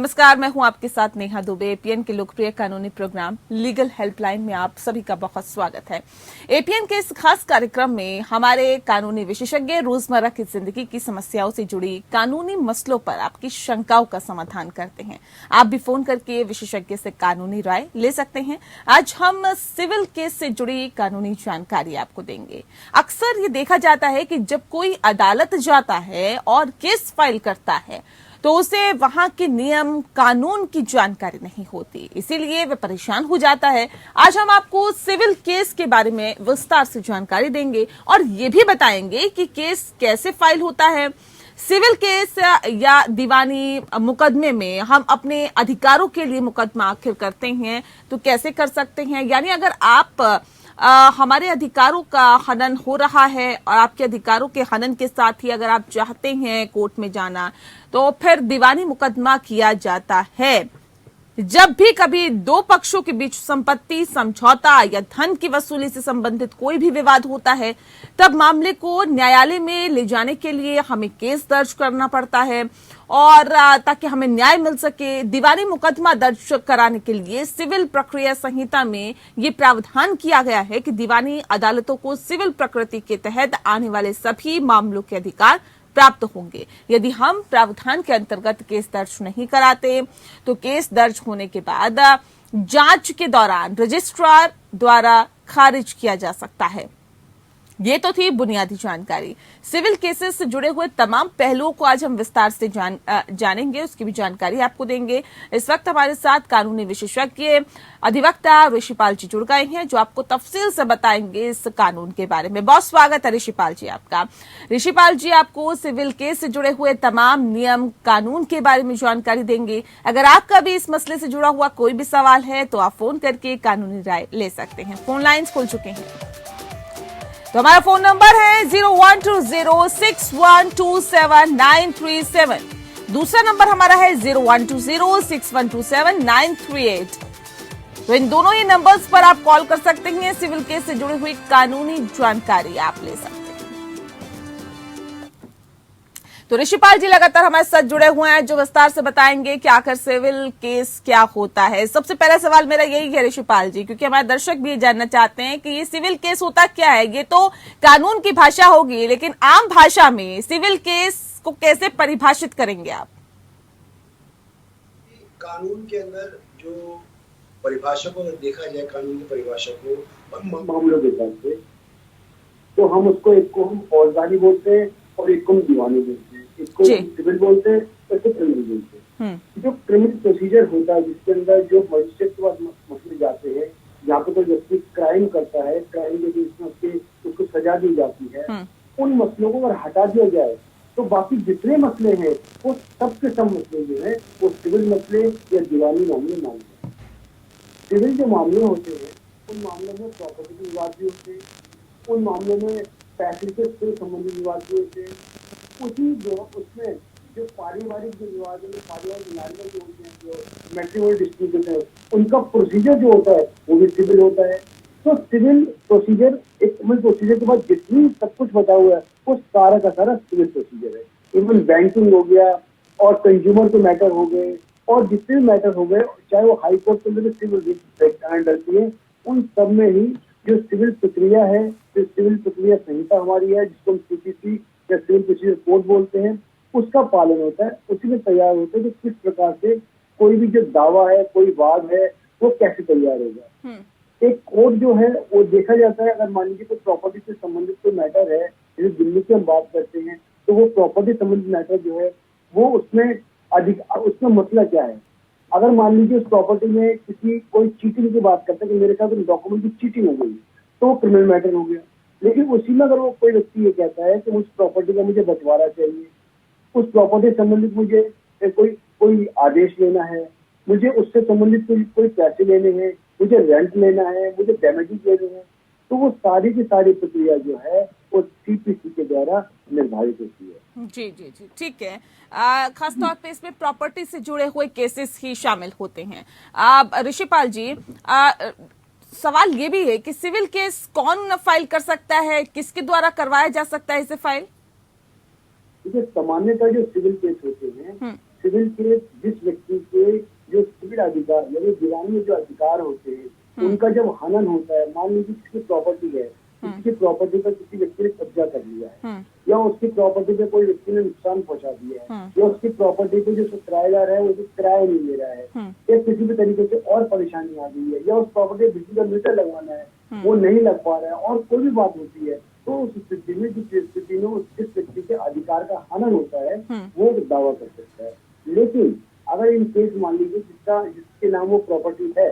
नमस्कार, मैं हूं आपके साथ नेहा दुबे। एपीएन के लोकप्रिय कानूनी प्रोग्राम लीगल हेल्पलाइन में आप सभी का बहुत स्वागत है। एपीएन के इस खास कार्यक्रम में हमारे कानूनी विशेषज्ञ रोजमर्रा की जिंदगी की समस्याओं से जुड़ी कानूनी मसलों पर आपकी शंकाओं का समाधान करते हैं। आप भी फोन करके विशेषज्ञ से कानूनी राय ले सकते हैं। आज हम सिविल केस से जुड़ी कानूनी जानकारी आपको देंगे। अक्सर ये देखा जाता है कि जब कोई अदालत जाता है और केस फाइल करता है तो उसे वहां के नियम कानून की जानकारी नहीं होती, इसीलिए वह परेशान हो जाता है। आज हम आपको सिविल केस के बारे में विस्तार से जानकारी देंगे और ये भी बताएंगे कि केस कैसे फाइल होता है। सिविल केस या दीवानी मुकदमे में हम अपने अधिकारों के लिए मुकदमा आखिर करते हैं तो कैसे कर सकते हैं, यानी अगर आप हमारे अधिकारों का हनन हो रहा है और आपके अधिकारों के हनन के साथ ही अगर आप चाहते हैं कोर्ट में जाना तो फिर दीवानी मुकदमा किया जाता है। जब भी कभी दो पक्षों के बीच संपत्ति समझौता या धन की वसूली से संबंधित कोई भी विवाद होता है तब मामले को न्यायालय में ले जाने के लिए हमें केस दर्ज करना पड़ता है और ताकि हमें न्याय मिल सके। दीवानी मुकदमा दर्ज कराने के लिए सिविल प्रक्रिया संहिता में ये प्रावधान किया गया है कि दीवानी अदालतों को सिविल प्रकृति के तहत आने वाले सभी मामलों के अधिकार प्राप्त होंगे। यदि हम प्रावधान के अंतर्गत केस दर्ज नहीं कराते तो केस दर्ज होने के बाद जांच के दौरान रजिस्ट्रार द्वारा खारिज किया जा सकता है। ये तो थी बुनियादी जानकारी। सिविल केसेस से जुड़े हुए तमाम पहलुओं को आज हम विस्तार से जानेंगे, उसकी भी जानकारी आपको देंगे। इस वक्त हमारे साथ कानूनी विशेषज्ञ अधिवक्ता ऋषिपाल जी जुड़ गए हैं जो आपको तफसील से बताएंगे इस कानून के बारे में। बहुत स्वागत है ऋषिपाल जी आपका। ऋषिपाल जी आपको सिविल केस से जुड़े हुए तमाम नियम कानून के बारे में जानकारी देंगे। अगर आपका भी इस मसले से जुड़ा हुआ कोई भी सवाल है तो आप फोन करके कानूनी राय ले सकते हैं। फोन लाइन्स खुल चुके हैं तो हमारा फोन नंबर है 012061279337। दूसरा नंबर हमारा है 012061279338। तो इन दोनों ही नंबर्स पर आप कॉल कर सकते हैं। सिविल केस से जुड़ी हुई कानूनी जानकारी आप ले सकते हैं। तो ऋषिपाल जी लगातार हमारे साथ जुड़े हुए हैं जो विस्तार से बताएंगे कि आखिर सिविल केस क्या होता है। सबसे पहला सवाल मेरा यही है ऋषिपाल जी, क्योंकि हमारे दर्शक भी ये जानना चाहते हैं कि ये सिविल केस होता क्या है। ये तो कानून की भाषा होगी, लेकिन आम भाषा में सिविल केस को कैसे परिभाषित करेंगे आप? कानून के अंदर जो परिभाषा को देखा जाए, कानून की परिभाषा को मामलों के हिसाब से, तो हम उसको एक को हम फौजदारी बोलते हैं और एक को हम दीवानी बोलते हैं। इसको सिविल बोलते हैं, इसको क्रिमिनल बोलते हैं। जो क्रिमिनल प्रोसीजर होता है जिसके अंदर जो मजिस्ट्रेट के पास मसले जाते हैं, यहाँ पे तो व्यक्ति क्राइम करता है, क्राइम के बीच में उसको सजा दी जाती है, उन मसलों को अगर हटा दिया जाए तो बाकी जितने मसले हैं वो सबके सब मसले जो है वो सिविल मसले या दीवानी मामले मानते हैं। सिविल जो मामले होते हैं उन मामलों में प्रॉपर्टी के विवाद भी होते हैं, उन मामलों में पैसे से संबंधित विवाद भी होते हैं। उसी जो उसमें जो पारिवारिक जो विवाद है, पारिवारिक लड़ाई जो होते हैं, जो मैट्रिमोनियल डिस्प्यूट होते हैं, उनका प्रोसीजर जो होता है वो भी सिविल होता है। तो सिविल प्रोसीजर, एक सिविल प्रोसीजर के बाद जितनी सब कुछ बता हुआ है वो सारा का सारा सिविल प्रोसीजर है। इवन बैंकिंग हो गया और कंज्यूमर के मैटर हो गए और जितने भी मैटर हो गए, चाहे वो हाई कोर्ट के अंदर सिविल डरती है, उन सब में ही जो सिविल प्रक्रिया है, जो सिविल प्रक्रिया संहिता हमारी है जिसको हम सीपीसी या सिविल प्रोसीजर कोड बोलते हैं, उसका पालन होता है। उसी में तैयार होता है कि किस प्रकार से कोई भी जो दावा है, कोई वाद है, वो कैसे तैयार होगा। एक कोड जो है वो देखा जाता है, अगर मान लीजिए कोई प्रॉपर्टी से संबंधित कोई मैटर है, जैसे दिल्ली की हम बात करते हैं, तो वो प्रॉपर्टी संबंधित मैटर जो है वो उसमें मसला क्या है। अगर मान लीजिए उस प्रॉपर्टी में कोई चीटिंग की बात करता है कि मेरे साथ डॉक्यूमेंट की चीटिंग हो गई, तो वो क्रिमिनल मैटर हो गया। लेकिन उसी में अगर वो कोई व्यक्ति ये कहता है कि उस प्रॉपर्टी का मुझे बंटवारा चाहिए, उस प्रॉपर्टी संबंधित मुझे कोई आदेश लेना है, मुझे उससे संबंधित कोई पैसे लेने हैं, मुझे रेंट लेना है, मुझे डैमेजेस लेने हैं, तो वो सारी की सारी प्रक्रिया जो है वो सीपीसी के द्वारा निर्धारित होती है। जी जी जी, ठीक है। खासतौर पे इसमें प्रॉपर्टी से जुड़े हुए केसेस ही शामिल होते हैं। ऋषिपाल जी, सवाल ये भी है कि सिविल केस कौन फाइल कर सकता है, किसके द्वारा करवाया जा सकता है इसे फाइल? देखिए, सामान्यतः जो सिविल केस होते हैं सिविल के जिस व्यक्ति के जो सिविल अधिकार यानी दीवानी में जो अधिकार होते हैं उनका जब हनन होता है, मान लीजिए किसी की प्रॉपर्टी है, किसी की प्रॉपर्टी पर किसी व्यक्ति ने कब्जा कर लिया है, या उसकी प्रॉपर्टी पे कोई व्यक्ति ने नुकसान पहुंचा दिया है, या उसकी प्रॉपर्टी पे जो किराएदार है वो जो किराया नहीं ले रहा है, या किसी भी तरीके से और परेशानी आ गई है, या उस प्रॉपर्टी पे बिजली का मीटर लगवाना है वो नहीं लग पा रहा है, और कोई भी बात होती है, तो उस स्थिति में जिस स्थिति में जिस व्यक्ति के अधिकार का हनन होता है वो दावा कर सकता है। लेकिन अगर इन केस मान लीजिए जिसके नाम वो प्रॉपर्टी है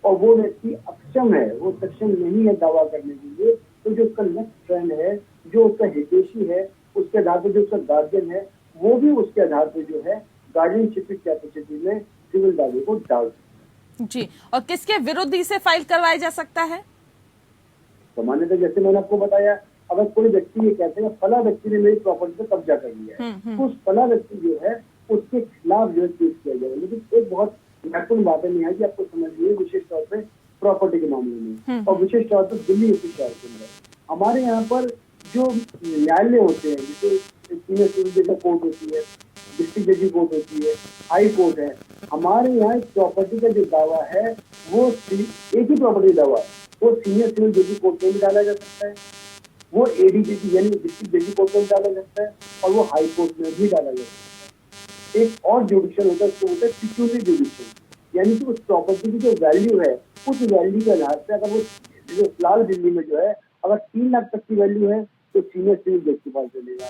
और वो व्यक्ति अक्षम है, वो सक्षम नहीं है दावा करने के लिए, तो जो उसका नेक्स्ट फ्रेंड है, जो उसका हितैषी है, उसके आधार पर जो उसका गार्जियन है, वो भी उसके आधार पर जो है गार्जियनशिप की कैपेसिटी में सिविल दावे को डाल सकते जी। और किसके विरुद्ध इसे फाइल करवाया जा सकता है? सामान्यतः जैसे मैंने आपको बताया, अगर कोई व्यक्ति ये कहते हैं फला व्यक्ति ने मेरी प्रॉपर्टी पर कब्जा कर लिया है, तो उस फला व्यक्ति जो है उसके खिलाफ जो है केस किया जाएगा। लेकिन एक बहुत महत्वपूर्ण बात है कि आपको समझिए, विशेष तौर पे प्रॉपर्टी के मामले में और विशेष तौर पर दिल्ली यूपी शहर के अंदर हमारे यहाँ पर जो न्यायालय होते हैं, जैसे सीनियर सिविल जज कोर्ट होती है, डिस्ट्रिक्ट जज कोर्ट होती है, हाई कोर्ट है, हमारे यहाँ प्रॉपर्टी का जो दावा है वो एक ही प्रॉपर्टी दावा वो सीनियर सिविल जज कोर्ट में भी डाला जा सकता है, वो एडीजीपी यानी डिस्ट्रिक्ट जज कोर्ट में डाला जा सकता है, और वो हाई कोर्ट में भी डाला जा सकता है। एक और जुडिक्शन होता है, उसको होता है पिक्यूलियर जुडिक्शन, यानी कि उस प्रॉपर्टी की जो वैल्यू है उस वैल्यू के आधार से अगर वो जो फिलहाल दिल्ली में जो है अगर 3 लाख तक की वैल्यू है तो सीनियर सिविल जज के पास चलेगा,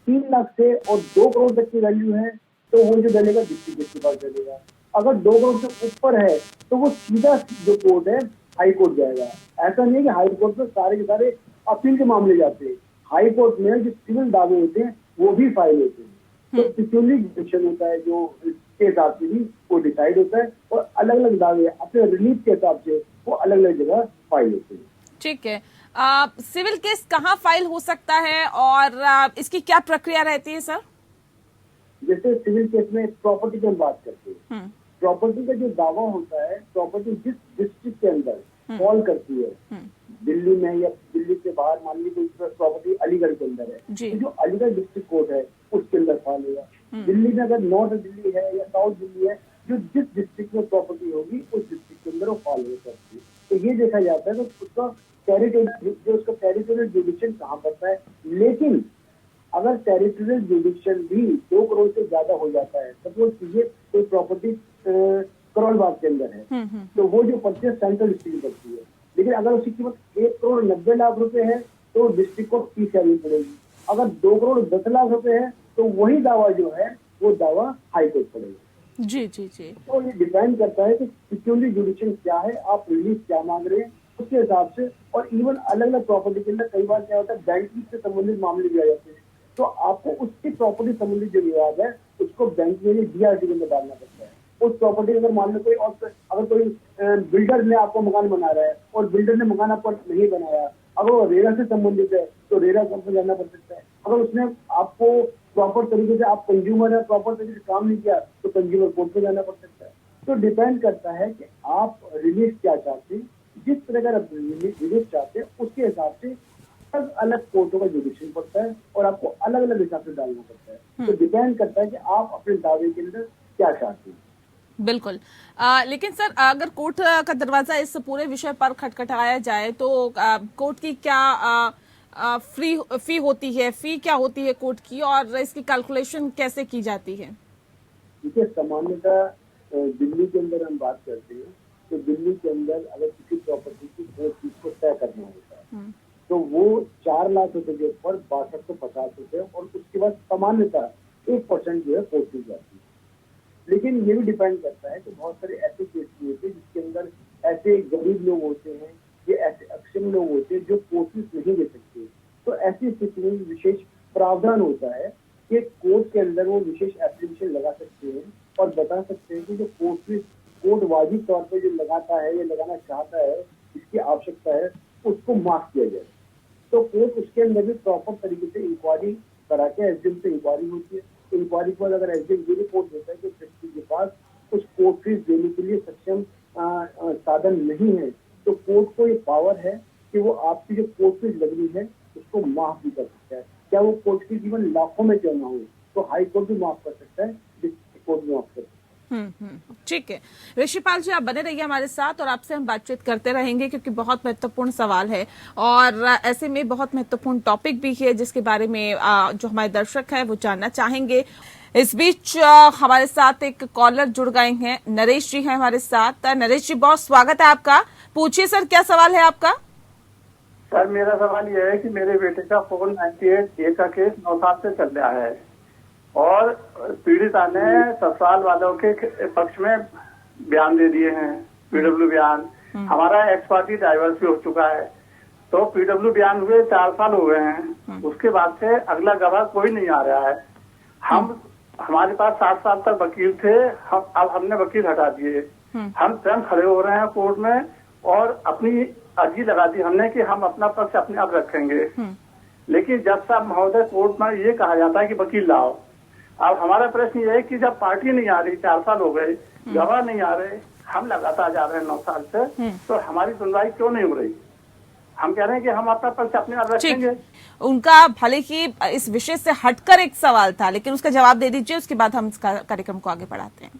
3 लाख से और 2 करोड़ तक की वैल्यू है तो वो जो डलेगा डिस्ट्रिक्ट जज के पास चलेगा, अगर 2 करोड़ से ऊपर है तो वो सीधा जो कोर्ट है हाई कोर्ट जाएगा। ऐसा नहीं है कि हाई कोर्ट में सारे के सारे अपील के मामले जाते हैं, हाई कोर्ट में जो सिविल दावे होते हैं वो भी फाइल होते हैं। तो पिक्यूलियर जुडिक्शन होता है जो के हिसाब से भी वो डिसाइड होता है, और अलग अलग दावे अपने रिलीफ के हिसाब से वो अलग अलग जगह फाइल होते हैं। ठीक है। सिविल केस कहाँ फाइल हो सकता है और इसकी क्या प्रक्रिया रहती है सर? जैसे सिविल केस में प्रॉपर्टी की हम बात करते हैं, प्रॉपर्टी का जो दावा होता है, प्रॉपर्टी जिस डिस्ट्रिक्ट के अंदर फॉल करती है, दिल्ली में या दिल्ली के बाहर, मान लीजिए कोई प्रॉपर्टी अलीगढ़ के अंदर है, तो जो अलीगढ़ डिस्ट्रिक्ट कोर्ट है उसके अंदर फॉल होगा। दिल्ली में अगर नॉर्थ दिल्ली है या साउथ दिल्ली है, जो जिस डिस्ट्रिक्ट में प्रॉपर्टी होगी उस डिस्ट्रिक्ट के अंदर वो फॉल हो सकती है। तो ये देखा जाता है तो उसका टेरिटोरियल जुडिक्शन कहाँ पड़ता है। लेकिन अगर टेरिटोरियल जुडिक्शन भी 2 करोड़ से ज्यादा हो जाता है, सपोज कीजिए कोई प्रॉपर्टी करोल बाग के अंदर है, तो वो जो पड़ती है सेंट्रल डिस्ट्रिक्ट पड़ती है, लेकिन अगर उसकी कीमत 1 करोड़ 90 लाख रुपए है तो डिस्ट्रिक्ट को फीस देनी पड़ेगी। अगर 2 करोड़ 10 लाख रुपए है तो वही दावा जो है वो दावा हाई कोर्ट पड़ेगा। जी जी जी। तो ये डिपेंड करता है कि पिक्यूलियर जुडिक्शन क्या है, आप रिलीफ क्या मांग रहे हैं उसके हिसाब से। और इवन अलग अलग प्रॉपर्टी के अंदर कई बार क्या होता है, बैंकिंग से संबंधित मामले भी आ जाते हैं, तो आपको उसकी प्रॉपर्टी संबंधित जो विवाद है उसको बैंक में डीआरटी के अंदर डालना पड़ता है। उस प्रॉपर्टी अगर मान लो कोई और अगर कोई बिल्डर ने आपको मकान बना रहा है और बिल्डर ने मकान आपको नहीं बनाया, अगर वो रेरा से संबंधित है तो रेरा कोर्ट में जाना पड़ सकता है। अगर उसने आपको प्रॉपर तरीके से, आप कंज्यूमर है, प्रॉपर तरीके से काम नहीं किया तो कंज्यूमर कोर्ट में जाना पड़ सकता है। तो डिपेंड करता है कि आप रिलीफ क्या चाहते हैं, जिस तरह का रिलीफ चाहते हैं उसके हिसाब से अलग अलग कोर्टों का जुडिक्शन पड़ता है और आपको अलग अलग हिसाब से डालना पड़ता है। तो डिपेंड करता है कि आप अपने दावे के अंदर क्या चाहते हैं। बिल्कुल। लेकिन सर अगर कोर्ट का दरवाजा इस पूरे विषय पर खटखटाया जाए तो कोर्ट की क्या फी होती है, फी क्या होती है कोर्ट की, और इसकी कैलकुलेशन कैसे की जाती है? देखिए, सामान्यतः दिल्ली के अंदर हम बात करते हैं तो दिल्ली के अंदर अगर किसी प्रॉपर्टी की कोर्ट फीस को तय करना होता है तो वो 4 लाख रुपए के ऊपर 6250 रुपए, और उसके बाद सामान्यतः 1% जो है कोर्ट फीस जाती है। लेकिन ये भी डिपेंड करता है कि बहुत सारे ऐसे केस भी होते हैं जिसके अंदर ऐसे गरीब लोग होते हैं, ये ऐसे अक्षम लोग होते हैं जो कोर्ट फीस नहीं दे सकते। तो ऐसी स्थिति में विशेष प्रावधान होता है कि कोर्ट के अंदर वो विशेष एप्लीकेशन लगा सकते हैं और बता सकते हैं कि जो कोर्ट फीस कोर्ट वाजिब तौर पर जो लगाता है या लगाना चाहता है, इसकी आवश्यकता है, उसको माफ किया जाए। तो कोर्ट उसके अंदर भी प्रॉपर तरीके से इंक्वायरी करा के एसडीएम से इंक्वायरी होती है। इंक्वायरी पर अगर एसडीएम ये रिपोर्ट देता है कि व्यक्ति के पास कुछ कोर्ट फीस देने के लिए सक्षम साधन नहीं है, तो कोर्ट को ये पावर है कि वो आपकी जो कोर्ट फीस लग रही है उसको माफ भी कर सकता है। क्या वो कोर्ट फीस इवन लाखों में क्यों ना हो तो हाई कोर्ट भी माफ कर सकता है, कोर्ट में आप कर सकते ठीक है। ऋषिपाल जी, आप बने रहिए हमारे साथ और आपसे हम बातचीत करते रहेंगे क्योंकि बहुत महत्वपूर्ण सवाल है और ऐसे में बहुत महत्वपूर्ण टॉपिक भी है जिसके बारे में जो हमारे दर्शक हैं वो जानना चाहेंगे। इस बीच हमारे साथ एक कॉलर जुड़ गए हैं, नरेश जी हैं हमारे साथ। नरेश जी, बहुत स्वागत है आपका। पूछिए सर, क्या सवाल है आपका? सर, मेरा सवाल यह है कि मेरे बेटे का 498A का केस 9 साल से चल रहा है और पीड़िता ने ससुराल वालों के पक्ष में बयान दे दिए हैं, पीडब्ल्यू बयान। हमारा एक्स पार्टी डाइवर्स भी हो चुका है, तो पीडब्ल्यू बयान हुए 4 साल हो गए हैं। उसके बाद से अगला गवाह कोई नहीं आ रहा है। हमारे पास 7 साल तक वकील थे, अब हमने वकील हटा दिए। हम स्वयं खड़े हो रहे हैं कोर्ट में और अपनी अर्जी लगा दी हमने कि हम अपना पक्ष अपने आप रखेंगे। लेकिन जज साहब महोदय, कोर्ट में ये कहा जाता है कि वकील लाओ। अब हमारा प्रश्न ये है कि जब पार्टी नहीं आ रही, 4 साल हो गए, गवाह नहीं आ रहे, हम लगातार जा रहे हैं 9 साल से, तो हमारी सुनवाई क्यों नहीं हो रही? हम कह रहे हैं कि हम अपना पक्ष अपने आप रखेंगे। उनका भले ही इस विषय से हटकर एक सवाल था, लेकिन उसका जवाब दे दीजिए, उसके बाद हम इस कार्यक्रम को आगे बढ़ाते हैं।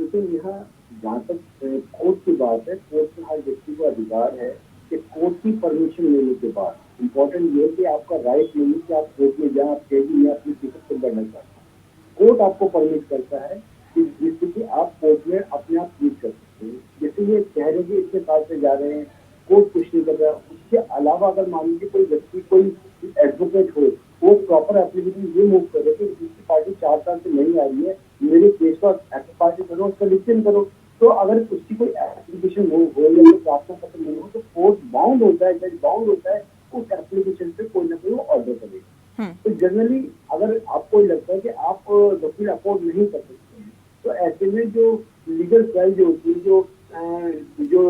लेकिन यहाँ जहाँ तक कोर्ट की बात है, कोर्ट में हर व्यक्ति को अधिकार है कि कोर्ट की परमिशन लेने के बाद, इम्पोर्टेंट ये है कि आपका राइट नहीं कि आप कोर्ट में जाए, आप कहेंगे मैं अपनी टिकट को बढ़ना चाहता हूँ। कोर्ट आपको परमिट करता है कि जिससे कि आप कोर्ट में अपने आप प्लीड कर सकते हैं। जैसे ये कह रहे हैं इतने साल से जा रहे हैं, कोर्ट कुछ नहीं कर रहा। उसके अलावा अगर मान लीजिए कोई व्यक्ति, कोई एडवोकेट हो, वो प्रॉपर एप्लीकेशन ये मूव करे कि दूसरी पार्टी 4 साल से नहीं आ रही है, मेरे केस का एक्ट पार्टी करो, उसका लिस्टिंग करो। तो अगर उसकी कोई एप्लीकेशन हो या कोई प्रार्थना पत्र नहीं हो, तो कोर्ट बाउंड होता है, जज बाउंड होता है उस एप्लीकेशन पे कोई ना कोई ऑर्डर करेगा। तो जनरली अगर आपको लगता है कि आप वकील अफोर्ड नहीं कर सकते हैं, तो ऐसे में जो लीगल सेल जो होती है, जो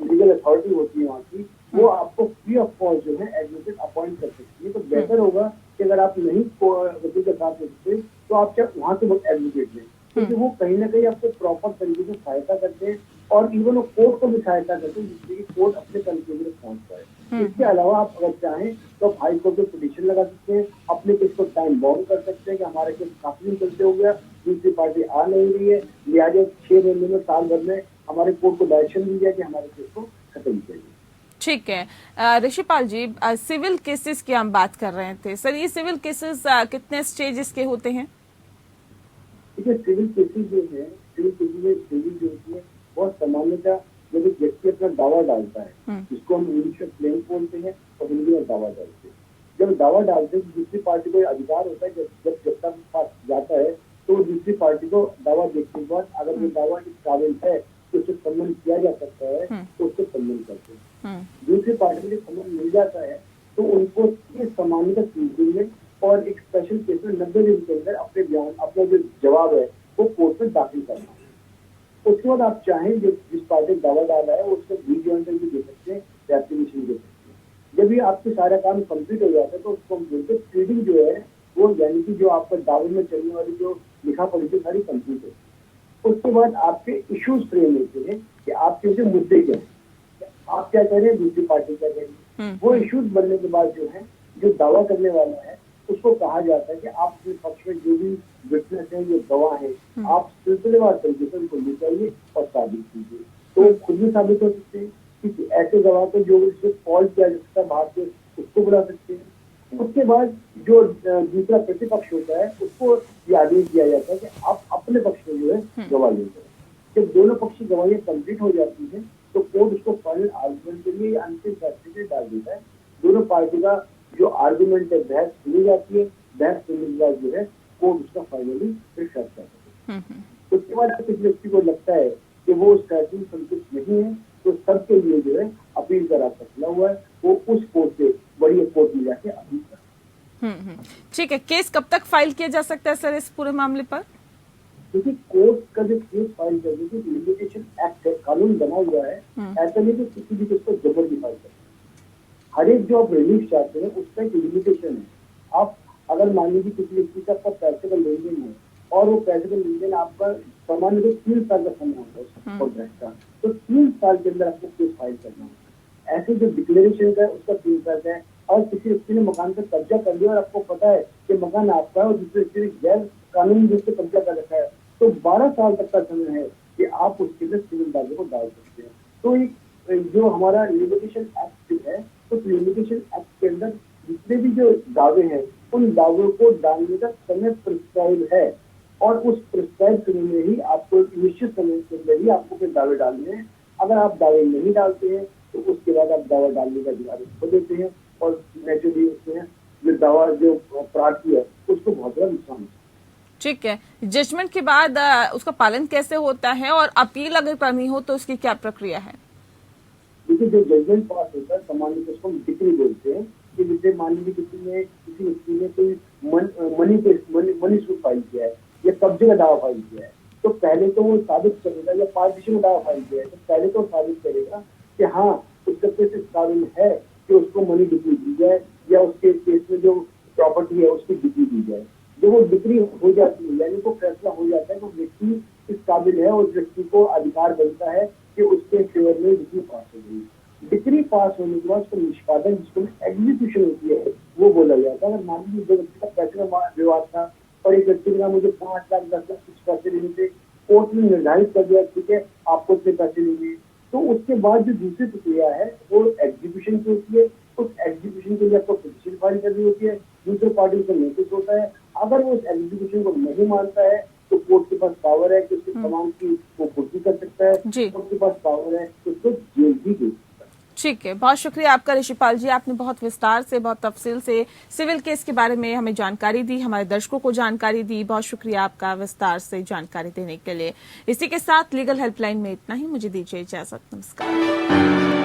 लीगल अथॉरिटी होती है वहाँ की, वो आपको फ्री ऑफ कॉस्ट जो है एडवोकेट अपॉइंट कर सकती है। तो बेहतर होगा कि अगर आप नहीं वकील का साथ दे सकते तो आप चाहे वहाँ से एडवोकेट लें, क्योंकि वो कहीं ना कहीं आपको प्रॉपर तरीके से सहायता करते हैं और इवन वो कोर्ट को भी सहायता करते हैं, जिससे कि कोर्ट अपने कंक्लूजन में पहुंच पाए। इसके अलावा आप अगर चाहें तो आप हाई कोर्ट में पिटीशन लगा सकते हैं, अपने केस को टाइम बाउंड कर सकते हैं कि हमारे केस काफी दिन चलते हो गया, दूसरी पार्टी आ नहीं रही है, लिहाजा 6 महीने में, साल भर में हमारे कोर्ट को डायरेक्शन दी जाए कि हमारे केस को खत्म किया जाए। ठीक है। ऋषिपाल जी, सिविल केसेस की हम बात कर रहे थे सर, ये सिविल केसेस कितने स्टेजेस के होते हैं? देखिए, सिविल केसेस जो है, सिविल केसेस में सिविल जो होती है बहुत सामान्यतः जब एक व्यक्ति अपना दावा डालता है, जिसको हम इंग्लिश में क्लेम बोलते हैं और हिंदी में दावा डालते हैं। जब दावा डालते हैं, दूसरी पार्टी को अधिकार होता है जब जब पास जाता है तो दूसरी पार्टी को दावा देखने के बाद अगर वो दावा इस काबिल है तो उससे सम्मान किया जा सकता है, तो उससे सम्मान करते हैं। दूसरी पार्टी को सम्मान मिल जाता है तो उनको सामान्यतः देंगे और एक स्पेशल केस में 90 दिन के अंदर अपने बयान, अपना जो जवाब है वो कोर्ट में दाखिल करना है। उसके बाद आप चाहें जिस पार्टी ने दावा डाला है उसको रीजॉइंटर भी दे सकते हैं, एप्लीकेशन दे सकते हैं। जब ये आपके सारा काम कंप्लीट हो जाता है तो उसको हम बोलते हैं प्लीडिंग जो है वो, यानी कि जो आपका दावे में चलने वाली जो लिखा पढ़ी थी सारी कंप्लीट है। उसके बाद आपके इश्यूज फ्रेम होते हैं कि आपके जो मुद्दे क्या है, आप क्या कह रहे हैं, दूसरी पार्टी क्या कह रही है। वो इश्यूज बनने के बाद जो है, जो दावा करने वाला है उसको कहा जाता है कि आप अपने पक्ष में जो भी विटनेस है, जो गवाह है, आप सिलसिलेवार तरीके से उनको ले जाइए और साबित कीजिए। तो खुद भी साबित हो सकते हैं कि ऐसे गवाह को जो फॉल्ट किया जा सकता है बाहर से, उसको बुला सकते हैं। उसके बाद जो दूसरा प्रतिपक्ष होता है उसको ये आदेश दिया जाता है कि आप अपने पक्ष में जो है गवाह ले जाए। जब दोनों पक्ष की गवाहियां कंप्लीट हो जाती है तो कोर्ट उसको फाइनल आर्गुमेंट के लिए अंतिम फैसले के लिए डाल देता है। दोनों पार्टी का जो आर्गुमेंट है बहस सुनी जाती है, बहस सुनने के बाद जो है कोर्ट उसका फाइनली फिर फैसला करता है। उसके बाद किसी व्यक्ति को लगता है कि वो उस फैसले में संतुष्ट नहीं है तो सबके लिए जो है अपील का रास्ता खुला हुआ है, वो उस कोर्ट से बड़ी कोर्ट में जाके अपील कर। ठीक है। केस कब तक फाइल किया जा सकता है सर इस पूरे मामले पर? क्योंकि कोर्ट का जो केस फाइल करने की लिमिटेशन एक्ट है, कानून बना हुआ है, ऐसा नहीं कि किसी भी केस को जबरदस्ती फाइल कर। हर एक जो आप रिलीफ चाहते हैं उसका एक लिमिटेशन है। आप अगर मान लीजिए किसी व्यक्ति का आपका पैसे का लेन देन है और वो पैसे का लेन देन आपका सामान्य रूप 3 साल का समय होता है कॉन्ट्रैक्ट का, तो 3 साल के अंदर आपको केस फाइल करना होता है। ऐसे जो डिक्लेरेशन है उसका 3 साल है। और किसी व्यक्ति ने मकान पर कब्जा कर लिया और आपको पता है कि मकान आपका है और दूसरे व्यक्ति ने गैर कानूनी रूप से कब्जा कर रखा है, तो 12 साल तक का समय है कि आप उसके अंदर सिविल दावे को डाल सकते हैं। तो एक जो हमारा लिमिटेशन एक्ट है, उस लिमिटेशन एक्ट के अंदर जितने भी जो दावे हैं, उन दावों को डालने का समय प्रिस्क्राइब है, और उस प्रिस्क्राइब समय में ही आपको एक निश्चित समय के अंदर ही आपको फिर दावे डालने हैं। अगर आप दावे नहीं डालते हैं तो उसके बाद आप दावा डालने का अधिकार खो देते हैं, और नेचुरली उसमें जो दावा जो प्रार्थी है उसको बहुत बड़ा नुकसान है। ठीक है, जजमेंट के बाद उसका पालन कैसे होता है, और अपील अगर करनी हो तो उसकी क्या प्रक्रिया है? देखिए, जो जजमेंट पास होता है सामान्य तो उसको हम डिक्री बोलते हैं, कि जैसे मान लीजिए किसी व्यक्ति ने कोई मनी सूट फाइल किया है या कब्जे का दावा फाइल किया है, तो पहले तो वो साबित करेगा, या पार्टीशन का दावा फाइल किया है तो पहले तो साबित करेगा कि हाँ उसके पे से काबिल है कि उसको मनी डिक्री दी जाए, या उसके केस में जो प्रॉपर्टी है उसकी डिक्री दी जाए। जब वो डिक्री हो जाती है, यानी वो फैसला हो जाता है, तो व्यक्ति इस काबिल है, उस व्यक्ति को अधिकार बनता है कि उसके फेवर में डिक्री पास हो गई। डिक्री पास होने के बाद उसका निष्पादन, जिसको एग्जीक्यूशन होती है, वो बोला जाता है। अगर मान लीजिए दो व्यक्ति का पैसे का विवाद था और एक व्यक्ति ने कहा मुझे 5 लाख 10 लाख कुछ पैसे लेने थे, कोर्ट ने निर्धारित कर दिया ठीक है आपको इतने पैसे लेंगे, तो उसके बाद जो दूसरी प्रक्रिया है वो एग्जीक्यूशन की होती है। उस एग्जीक्यूशन के लिए आपको पिटीशन फाइल करनी होती है, दूसरे पार्टी को नोटिस होता है। अगर वो उस एग्जीक्यूशन को नहीं मानता है तो कोर्ट के पास पावर है कि उसके सामान की वो पूर्ति कर सकता है, कोर्ट के पास पावर है कि उसको जेल भी दे सकता है। ठीक है, बहुत शुक्रिया आपका ऋषिपाल जी, आपने बहुत विस्तार से, बहुत तफसील से सिविल केस के बारे में हमें जानकारी दी, हमारे दर्शकों को जानकारी दी। बहुत शुक्रिया आपका विस्तार से जानकारी देने के लिए। इसी के साथ लीगल हेल्पलाइन में इतना ही, मुझे दीजिए इजाजत, नमस्कार।